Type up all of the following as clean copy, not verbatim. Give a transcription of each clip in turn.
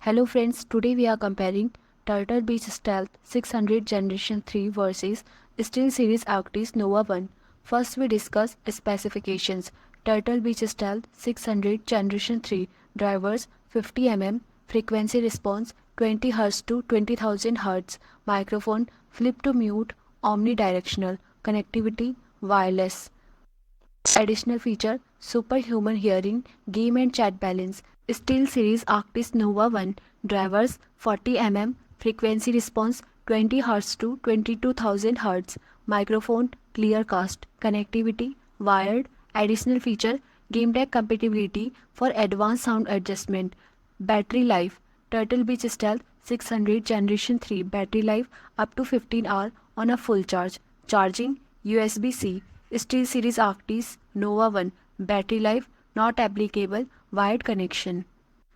Hello friends, today we are comparing Turtle Beach Stealth 600 Generation 3 versus SteelSeries Arctis Nova 1. First we discuss specifications. Turtle Beach Stealth 600 Generation 3 drivers 50 mm, frequency response 20 Hz to 20,000 Hz, microphone flip to mute, omnidirectional, connectivity wireless. Additional feature superhuman hearing, game and chat balance. SteelSeries Arctis Nova 1 drivers 40 mm, frequency response 20 Hz to 22,000 Hz, microphone clearcast, connectivity wired. Additional feature game deck compatibility for advanced sound adjustment. Battery life Turtle Beach Stealth 600 Generation 3 battery life up to 15 hours on a full charge. Charging USB-C. SteelSeries Arctis Nova 1 battery life not applicable, wired connection.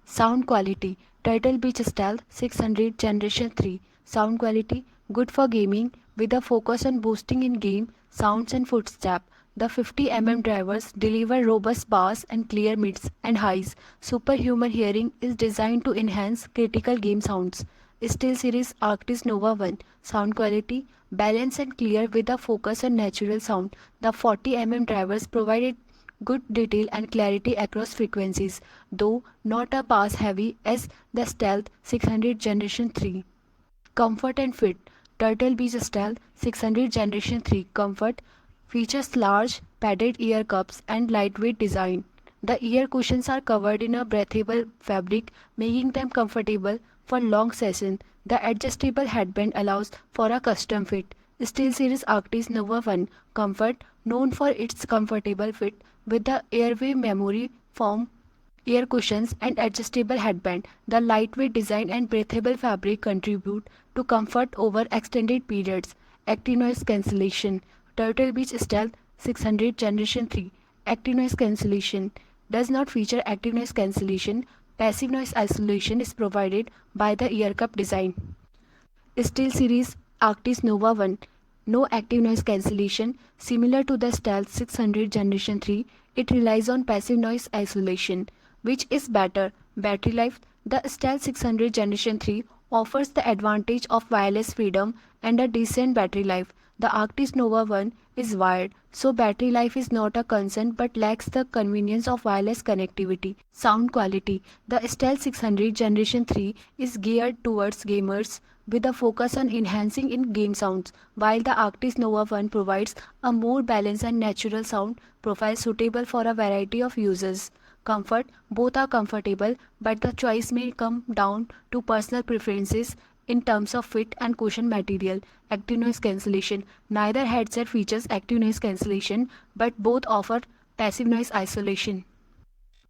Sound quality Turtle Beach Stealth 600 Generation 3 sound quality good for gaming with a focus on boosting in-game sounds and footstep. The 50 mm drivers deliver robust bass and clear mids and highs. Superhuman hearing is designed to enhance critical game sounds. SteelSeries Arctis Nova 1 sound quality balanced and clear with a focus on natural sound. The 40 mm drivers provided good detail and clarity across frequencies, though not as bass heavy as the Stealth 600 Generation 3. Comfort and fit Turtle Beach Stealth 600 Generation 3 comfort features large padded ear cups and lightweight design. The ear cushions are covered in a breathable fabric, making them comfortable for long sessions. The adjustable headband allows for a custom fit. SteelSeries Arctis Nova 1 Comfort, known for its comfortable fit with the airway memory foam ear cushions and adjustable headband. The lightweight design and breathable fabric contribute to comfort over extended periods. Active noise cancellation Turtle Beach Stealth 600 Generation 3 active noise cancellation does not feature active noise cancellation. Passive noise isolation is provided by the ear cup design. SteelSeries Arctis Nova 1 no active noise cancellation. Similar to the Stealth 600 Generation 3, it relies on passive noise isolation. Which is better? Battery life The Stealth 600 Generation 3 offers the advantage of wireless freedom and a decent battery life. The Arctis Nova 1 is wired, so battery life is not a concern but lacks the convenience of wireless connectivity. Sound quality The Stealth 600 Generation 3 is geared towards gamers with a focus on enhancing in-game sounds, while the Arctis Nova 1 provides a more balanced and natural sound profile suitable for a variety of users. Comfort Both are comfortable, but the choice may come down to personal preferences in terms of fit and cushion material. Active noise cancellation Neither headset features active noise cancellation, but both offer passive noise isolation.